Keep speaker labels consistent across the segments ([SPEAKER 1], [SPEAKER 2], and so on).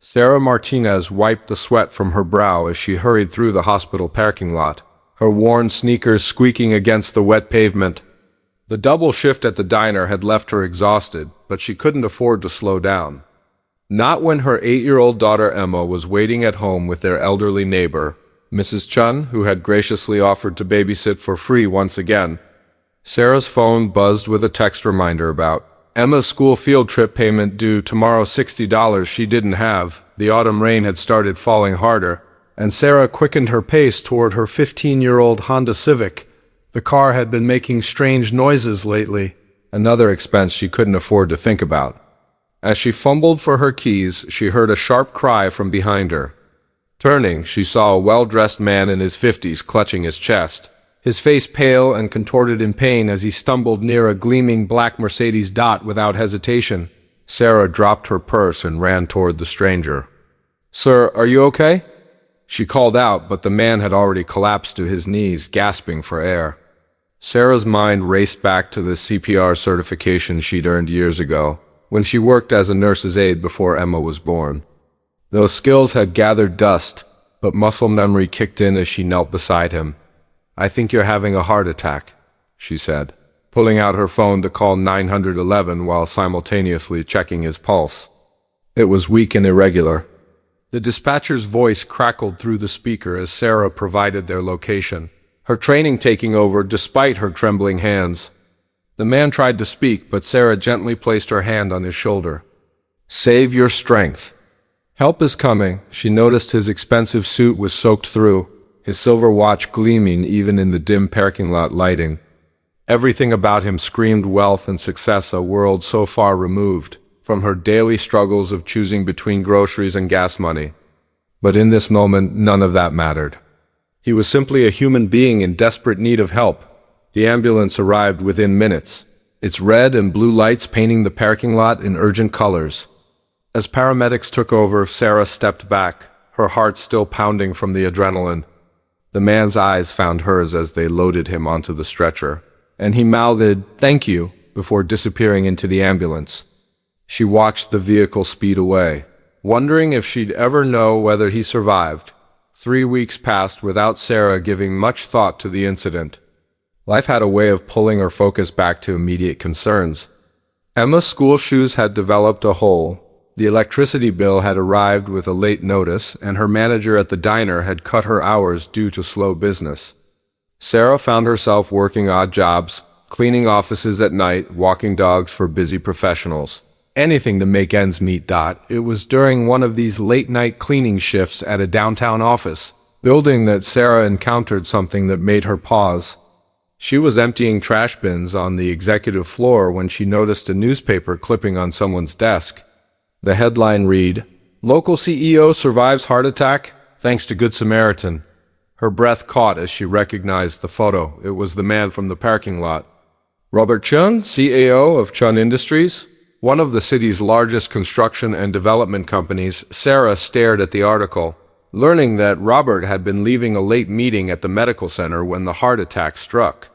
[SPEAKER 1] Sarah Martinez wiped the sweat from her brow as she hurried through the hospital parking lot, her worn sneakers squeaking against the wet pavement. The double shift at the diner had left her exhausted, but she couldn't afford to slow down. Not when her 8-year-old daughter Emma was waiting at home with their elderly neighbor, Mrs. Chun, who had graciously offered to babysit for free once again. Sarah's phone buzzed with a text reminder about Emma's school field trip payment due tomorrow, $60 she didn't have. The autumn rain had started falling harder, and Sarah quickened her pace toward her 15-year-old Honda Civic. The car had been making strange noises lately, another expense she couldn't afford to think about. As she fumbled for her keys, she heard a sharp cry from behind her. Turning, she saw a well-dressed man in his 50s clutching his chest, his face pale and contorted in pain as he stumbled near a gleaming black Mercedes Dot without hesitation. Sarah dropped her purse and ran toward the stranger. "Sir, are you okay?" She called out, but the man had already collapsed to his knees, gasping for air. Sarah's mind raced back to the CPR certification she'd earned years ago, when she worked as a nurse's aide before Emma was born. Those skills had gathered dust, but muscle memory kicked in as she knelt beside him. "I think you're having a heart attack," she said, pulling out her phone to call 911 while simultaneously checking his pulse. It was weak and irregular. The dispatcher's voice crackled through the speaker as Sarah provided their location, her training taking over despite her trembling hands. The man tried to speak, but Sarah gently placed her hand on his shoulder. "Save your strength. Help is coming." She noticed his expensive suit was soaked through, his silver watch gleaming even in the dim parking lot lighting. Everything about him screamed wealth and success, a world so far removed from her daily struggles of choosing between groceries and gas money. But in this moment, none of that mattered. He was simply a human being in desperate need of help. The ambulance arrived within minutes, its red and blue lights painting the parking lot in urgent colors. As paramedics took over, Sarah stepped back, her heart still pounding from the adrenaline. The man's eyes found hers as they loaded him onto the stretcher, and he mouthed, "Thank you," before disappearing into the ambulance. She watched the vehicle speed away, wondering if she'd ever know whether he survived. 3 weeks passed without Sarah giving much thought to the incident. Life had a way of pulling her focus back to immediate concerns. Emma's school shoes had developed a hole. The electricity bill had arrived with a late notice, and her manager at the diner had cut her hours due to slow business. Sarah found herself working odd jobs, cleaning offices at night, walking dogs for busy professionals. Anything to make ends meet. It was during one of these late-night cleaning shifts at a downtown office building that Sarah encountered something that made her pause. She was emptying trash bins on the executive floor when she noticed a newspaper clipping on someone's desk. The headline read, "Local CEO survives heart attack thanks to Good Samaritan." Her breath caught as she recognized the photo. It was the man from the parking lot. Robert Chun, CAO of Chun Industries, one of the city's largest construction and development companies. Sarah stared at the article, learning that Robert had been leaving a late meeting at the medical center when the heart attack struck.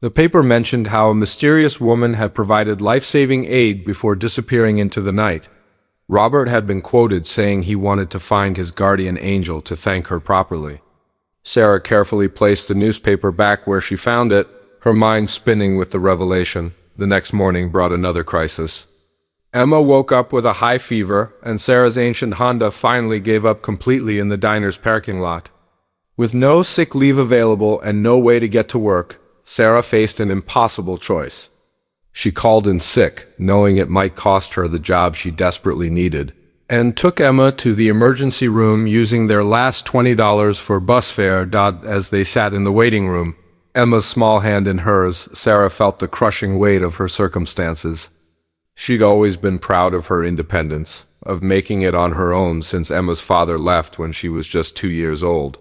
[SPEAKER 1] The paper mentioned how a mysterious woman had provided life-saving aid before disappearing into the night. Robert had been quoted saying he wanted to find his guardian angel to thank her properly. Sarah carefully placed the newspaper back where she found it, her mind spinning with the revelation. The next morning brought another crisis. Emma woke up with a high fever, and Sarah's ancient Honda finally gave up completely in the diner's parking lot. With no sick leave available and no way to get to work, Sarah faced an impossible choice. She called in sick, knowing it might cost her the job she desperately needed, and took Emma to the emergency room using their last $20 for bus fare. As they sat in the waiting room, Emma's small hand in hers, Sarah felt the crushing weight of her circumstances. She'd always been proud of her independence, of making it on her own since Emma's father left when she was just 2 years old.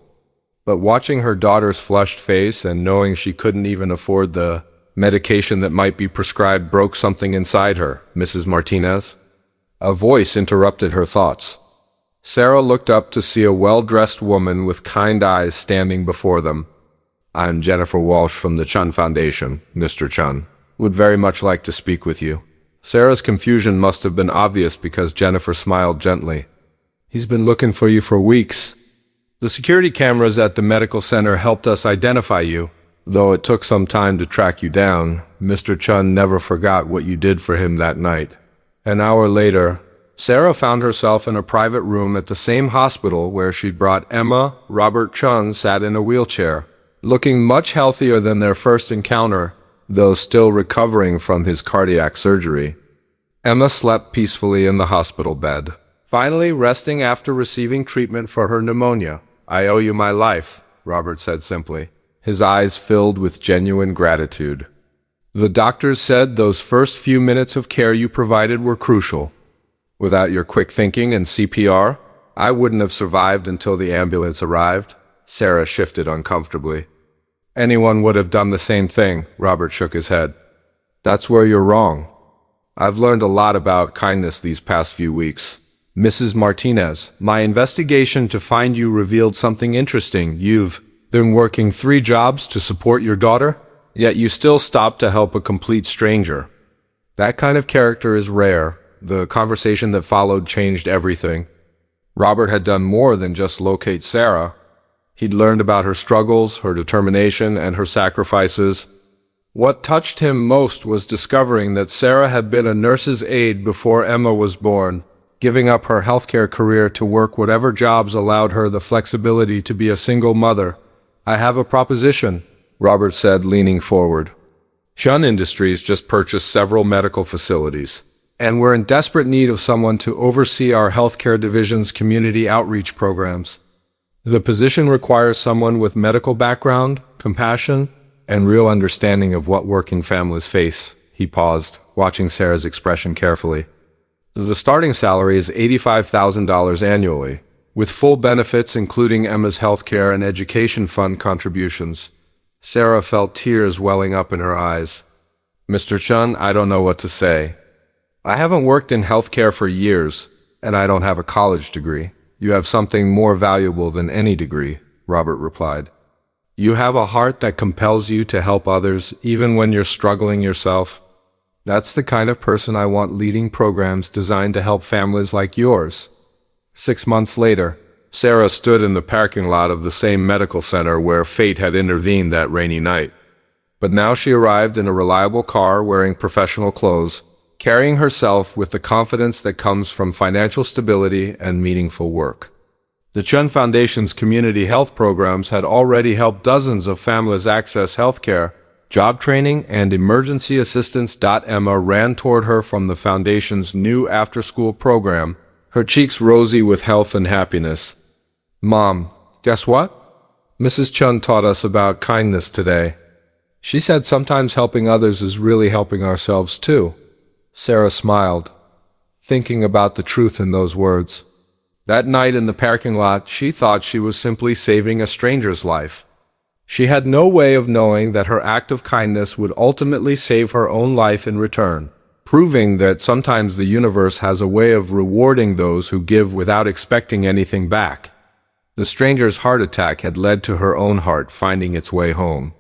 [SPEAKER 1] But watching her daughter's flushed face and knowing she couldn't even afford the medication that might be prescribed broke something inside her. "Mrs. Martinez?" A voice interrupted her thoughts. Sarah looked up to see a well-dressed woman with kind eyes standing before them. "I'm Jennifer Walsh from the Chun Foundation, Mr. Chun. Would very much like to speak with you." Sarah's confusion must have been obvious because Jennifer smiled gently. He's been looking for you for weeks. The security cameras at the medical center helped us identify you. Though it took some time to track you down, Mr. Chun never forgot what you did for him that night. An hour later, Sarah found herself in a private room at the same hospital where she'd brought Emma. Robert Chun sat in a wheelchair, looking much healthier than their first encounter, though still recovering from his cardiac surgery. Emma slept peacefully in the hospital bed, finally resting after receiving treatment for her pneumonia. "I owe you my life," Robert said simply, his eyes filled with genuine gratitude. "The doctors said those first few minutes of care you provided were crucial. Without your quick thinking and CPR, I wouldn't have survived until the ambulance arrived." Sarah shifted uncomfortably. "Anyone would have done the same thing," Robert shook his head. "That's where you're wrong. I've learned a lot about kindness these past few weeks. Mrs. Martinez, my investigation to find you revealed something interesting. You've been working 3 jobs to support your daughter, yet you still stopped to help a complete stranger. That kind of character is rare." The conversation that followed changed everything. Robert had done more than just locate Sarah. He'd learned about her struggles, her determination, and her sacrifices. What touched him most was discovering that Sarah had been a nurse's aide before Emma was born, giving up her healthcare career to work whatever jobs allowed her the flexibility to be a single mother. "I have a proposition," Robert said, leaning forward. "Chun Industries just purchased several medical facilities, and we're in desperate need of someone to oversee our healthcare division's community outreach programs. The position requires someone with medical background, compassion, and real understanding of what working families face." He paused, watching Sarah's expression carefully. "The starting salary is $85,000 annually, with full benefits including Emma's healthcare and education fund contributions." Sarah felt tears welling up in her eyes. "Mr. Chun, I don't know what to say. I haven't worked in healthcare for years, and I don't have a college degree." "You have something more valuable than any degree," Robert replied. "You have a heart that compels you to help others even when you're struggling yourself. That's the kind of person I want leading programs designed to help families like yours." 6 months later, Sarah stood in the parking lot of the same medical center where fate had intervened that rainy night. But now she arrived in a reliable car wearing professional clothes, carrying herself with the confidence that comes from financial stability and meaningful work. The Chun Foundation's community health programs had already helped dozens of families access health care, job training, and emergency assistance. Emma ran toward her from the Foundation's new after-school program, her cheeks rosy with health and happiness. "Mom, guess what? Mrs. Chun taught us about kindness today. She said sometimes helping others is really helping ourselves too." Sarah smiled, thinking about the truth in those words. That night in the parking lot, she thought she was simply saving a stranger's life. She had no way of knowing that her act of kindness would ultimately save her own life in return, proving that sometimes the universe has a way of rewarding those who give without expecting anything back. The stranger's heart attack had led to her own heart finding its way home.